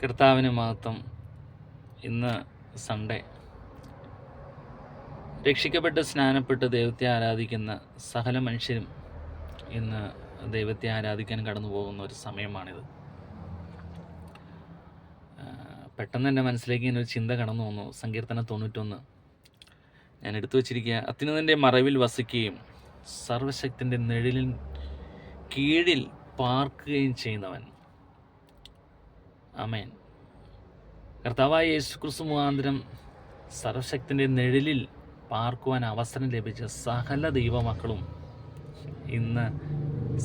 കർത്താവിന് മഹത്വം. ഇന്ന് സൺഡേ. രക്ഷിക്കപ്പെട്ട് സ്നാനപ്പെട്ട് ദൈവത്തെ ആരാധിക്കുന്ന സകല മനുഷ്യരും ഇന്ന് ദൈവത്തെ ആരാധിക്കാൻ കടന്നു പോകുന്ന ഒരു സമയമാണിത്. പെട്ടെന്ന് എൻ്റെ മനസ്സിലേക്ക് ഇങ്ങനെ ഒരു ചിന്ത കടന്നു വന്നു. സങ്കീർത്തനം 91 ഞാൻ എടുത്തു വച്ചിരിക്കുക. അത്യുന്നതൻ്റെ മറവിൽ വസിക്കുകയും സർവശക്തിൻ്റെ നിഴലിൻ കീഴിൽ പാർക്കുകയും ചെയ്യുന്നവൻ. ആമേൻ. കർത്താവായ യേശുക്രിസ്തു മുഖാന്തരം സർവശക്തിൻ്റെ നിഴലിൽ പാർക്കുവാൻ അവസരം ലഭിച്ച സകല ദൈവമക്കളും ഇന്ന്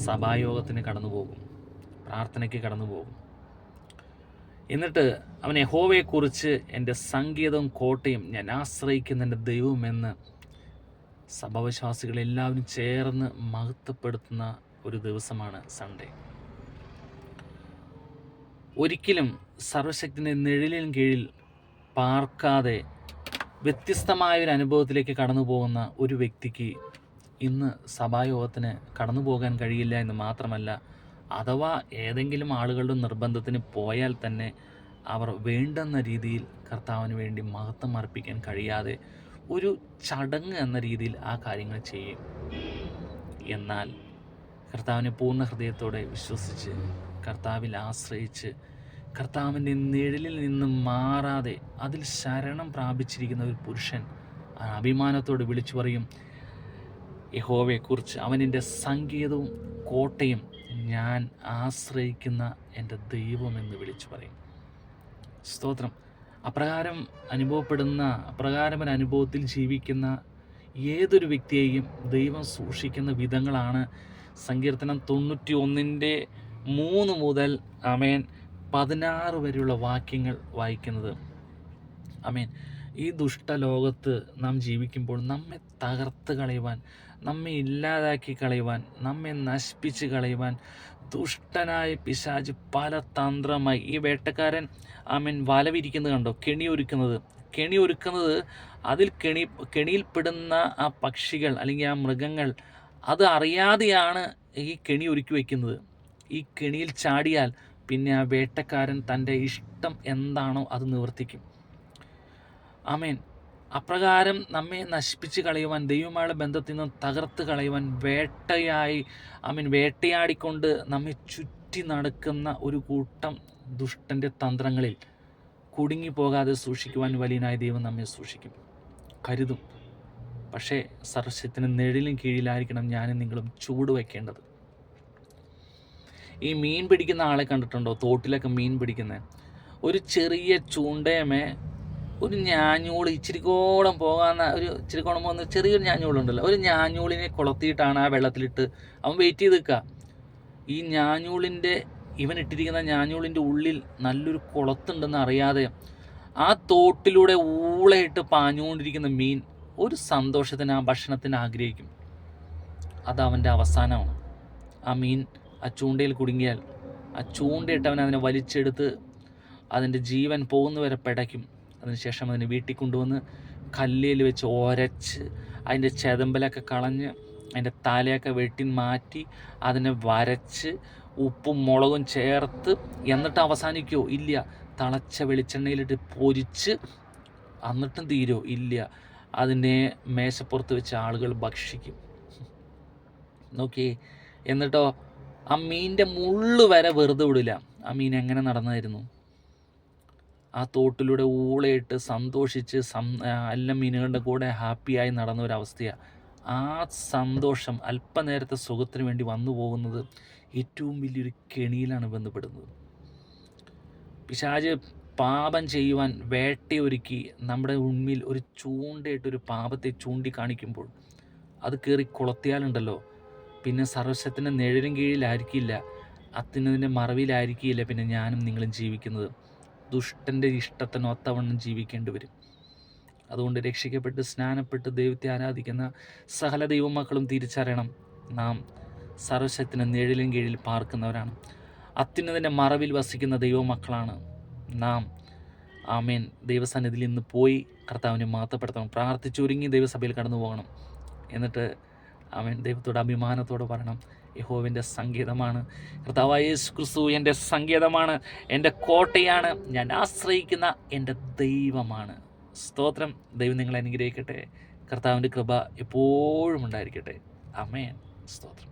സഭായോഗത്തിന് കടന്നു പോകും, പ്രാർത്ഥനയ്ക്ക് കടന്നു പോകും. എന്നിട്ട് അവൻ യഹോവയെക്കുറിച്ച് എൻ്റെ സങ്കേതവും കോട്ടയും ഞാൻ ആശ്രയിക്കുന്ന എൻ്റെ ദൈവമെന്ന് സഭാവിശ്വാസികളെല്ലാവരും ചേർന്ന് മഹത്വപ്പെടുത്തുന്ന ഒരു ദിവസമാണ് സൺഡേ. ഒരിക്കലും സർവശക്തിൻ്റെ നിഴലിൻ കീഴിൽ പാർക്കാതെ വ്യത്യസ്തമായൊരു അനുഭവത്തിലേക്ക് കടന്നു പോകുന്ന ഒരു വ്യക്തിക്ക് ഇന്ന് സഭായോഗത്തിന് കടന്നു പോകാൻ കഴിയില്ല എന്ന് മാത്രമല്ല, അഥവാ ഏതെങ്കിലും ആളുകളുടെ നിർബന്ധത്തിന് പോയാൽ തന്നെ അവർ വേണ്ടെന്ന രീതിയിൽ കർത്താവിന് വേണ്ടി മഹത്വം അർപ്പിക്കാൻ കഴിയാതെ ഒരു ചടങ്ങ് എന്ന രീതിയിൽ ആ കാര്യങ്ങൾ ചെയ്യും. എന്നാൽ കർത്താവിനെ പൂർണ്ണ ഹൃദയത്തോടെ വിശ്വസിച്ച് കർത്താവിൽ ആശ്രയിച്ച് കർത്താവിൻ്റെ നിഴലിൽ നിന്ന് മാറാതെ അതിൽ ശരണം പ്രാപിച്ചിരിക്കുന്ന ഒരു പുരുഷൻ അഭിമാനത്തോടെ വിളിച്ചു പറയും, യഹോവയെക്കുറിച്ച് അവനെൻ്റെ സങ്കേതവും കോട്ടയും ഞാൻ ആശ്രയിക്കുന്ന എൻ്റെ ദൈവമെന്ന് വിളിച്ചു പറയും. സ്തോത്രം. അപ്രകാരം ഒരു അനുഭവത്തിൽ ജീവിക്കുന്ന ഏതൊരു വ്യക്തിയെയും ദൈവം സൂക്ഷിക്കുന്ന വിധങ്ങളാണ് സങ്കീർത്തനം 91-3 മുതൽ 16 വരെയുള്ള വാക്യങ്ങൾ വായിക്കുന്നത്. ഈ ദുഷ്ടലോകത്ത് നാം ജീവിക്കുമ്പോൾ നമ്മെ തകർത്ത് കളയുവാൻ, നമ്മെ ഇല്ലാതാക്കി കളയുവാൻ, നമ്മെ നശിപ്പിച്ച് കളയുവാൻ ദുഷ്ടനായ പിശാച് പല തന്ത്രമായി ഈ വേട്ടക്കാരൻ വല വിരിക്കുന്നത് കണ്ടോ, കെണി ഒരുക്കുന്നത് അതിൽ കെണിയിൽപ്പെടുന്ന ആ പക്ഷികൾ അല്ലെങ്കിൽ ആ മൃഗങ്ങൾ അത് അറിയാതെയാണ് ഈ കെണി ഒരുക്കി വയ്ക്കുന്നത്. ഈ കെണിയിൽ ചാടിയാൽ പിന്നെ ആ വേട്ടക്കാരൻ തൻ്റെ ഇഷ്ടം എന്താണോ അത് നിവർത്തിക്കും. അപ്രകാരം നമ്മെ നശിപ്പിച്ച് കളയുവാൻ, ദൈവമായുള്ള ബന്ധത്തിൽ നിന്ന് തകർത്ത് കളയുവാൻ വേട്ടയാടിക്കൊണ്ട് നമ്മെ ചുറ്റി നടക്കുന്ന ഒരു കൂട്ടം ദുഷ്ടൻ്റെ തന്ത്രങ്ങളിൽ കുടുങ്ങിപ്പോകാതെ സൂക്ഷിക്കുവാൻ വലിയനായ ദൈവം നമ്മെ സൂക്ഷിക്കും, കരുതും. പക്ഷേ സർവശക്തിന് നിഴലിന് കീഴിലായിരിക്കണം ഞാനും നിങ്ങളും ചൂട് വയ്ക്കേണ്ടത്. ഈ മീൻ പിടിക്കുന്ന ആളെ കണ്ടിട്ടുണ്ടോ? തോട്ടിലൊക്കെ മീൻ പിടിക്കുന്നത് ഒരു ചെറിയ ചൂണ്ടയമേ ഒരു ഞാഞ്ഞൂൾ ഇച്ചിരിക്കോളം പോകുന്ന ഇച്ചിരിക്കോളം പോകുന്ന ചെറിയൊരു ഞാഞ്ഞൂളുണ്ടല്ലോ, ഒരു ഞാഞ്ഞൂളിനെ കൊളത്തിയിട്ടാണ് ആ വെള്ളത്തിലിട്ട് അവൻ വെയിറ്റ് ചെയ്ത് നിൽക്കുക. ഈ ഇവൻ ഇട്ടിരിക്കുന്ന ഞാഞ്ഞൂളിൻ്റെ ഉള്ളിൽ നല്ലൊരു കുളത്തുണ്ടെന്ന് അറിയാതെ ആ തോട്ടിലൂടെ ഊളയിട്ട് പാഞ്ഞുകൊണ്ടിരിക്കുന്ന മീൻ ഒരു സന്തോഷത്തിന്, ആ ഭക്ഷണത്തിന് ആഗ്രഹിക്കും. അത് അവൻ്റെ അവസാനമാണ്. ആ മീൻ ആ ചൂണ്ടയിൽ കുടുങ്ങിയാൽ ആ ചൂണ്ടയിട്ട് അവൻ അതിനെ വലിച്ചെടുത്ത് അതിൻ്റെ ജീവൻ പോകുന്നവരെ പിടയ്ക്കും. അതിനുശേഷം അതിനെ വീട്ടിൽ കൊണ്ടുവന്ന് കല്ലിൽ വെച്ച് ഒരച്ച് അതിൻ്റെ ചെതമ്പലൊക്കെ കളഞ്ഞ് അതിൻ്റെ തലയൊക്കെ വെട്ടി മാറ്റി അതിനെ വരച്ച് ഉപ്പും മുളകും ചേർത്ത് എന്നിട്ട് അവസാനിക്കുമോ? ഇല്ല. തിളച്ച വെളിച്ചെണ്ണയിലിട്ട് പൊരിച്ച് എന്നിട്ടും തീരുമോ? ഇല്ല. അതിനെ മേശപ്പുറത്ത് വെച്ച് ആളുകൾ ഭക്ഷിക്കും. നോക്കിയേ. എന്നിട്ടോ ആ മീനിൻ്റെ മുള്ളു വരെ വെറുതെ വിടില്ല. ആ മീൻ എങ്ങനെ നടന്നായിരുന്നു? ആ തോട്ടിലൂടെ ഊളയിട്ട് സന്തോഷിച്ച് എല്ലാ മീനുകളുടെ കൂടെ ഹാപ്പിയായി നടന്ന ഒരവസ്ഥയാണ്. ആ സന്തോഷം അല്പനേരത്തെ സുഖത്തിന് വേണ്ടി വന്നു പോകുന്നത് ഏറ്റവും വലിയൊരു കെണിയിലാണ് ബന്ധപ്പെടുന്നത്. പിശാച് പാപം ചെയ്യുവാൻ വേട്ടയൊരുക്കി നമ്മുടെ ഉണ്ണിൽ ഒരു ചൂണ്ടയിട്ടൊരു പാപത്തെ ചൂണ്ടിക്കാണിക്കുമ്പോൾ അത് കയറി കൊളത്തിയാലുണ്ടല്ലോ, പിന്നെ സർവശക്തിൻ്റെ നിഴലിൻ കീഴിലായിരിക്കില്ല, അത്യുന്നതിൻ്റെ മറവിലായിരിക്കില്ല പിന്നെ ഞാനും നിങ്ങളും ജീവിക്കുന്നത്. ദുഷ്ടൻ്റെ ഇഷ്ടത്തിനൊത്തവണ്ണം ജീവിക്കേണ്ടി വരും. അതുകൊണ്ട് രക്ഷിക്കപ്പെട്ട് സ്നാനപ്പെട്ട് ദൈവത്തെ ആരാധിക്കുന്ന സകല ദൈവമക്കളും തിരിച്ചറിയണം, നാം സർവശക്തിൻ്റെ നിഴലിൻ കീഴിൽ പാർക്കുന്നവരാണ്. അത്യുന്നതിൻ്റെ മറവിൽ വസിക്കുന്ന ദൈവമക്കളാണ് നാം. ദൈവസന്നിധിയിൽ നിന്ന് പോയി കർത്താവിനെ മഹത്വപ്പെടുത്തണം, പ്രാർത്ഥിച്ചൊരുങ്ങി ദൈവസഭയിൽ കടന്നു പോകണം. എന്നിട്ട് ദൈവത്തോട് അഭിമാനത്തോടെ പറയണം, യഹോവൻ്റെ സങ്കേതമാണ്. കർത്താവായ യേശു ക്രിസ്തു എൻ്റെ സങ്കേതമാണ്, എൻ്റെ കോട്ടയാണ്, ഞാൻ ആശ്രയിക്കുന്ന എൻ്റെ ദൈവമാണ്. സ്തോത്രം. ദൈവം നിങ്ങളെ അനുഗ്രഹിക്കട്ടെ. കർത്താവിൻ്റെ കൃപ എപ്പോഴും ഉണ്ടായിരിക്കട്ടെ. ആമേൻ. സ്തോത്രം.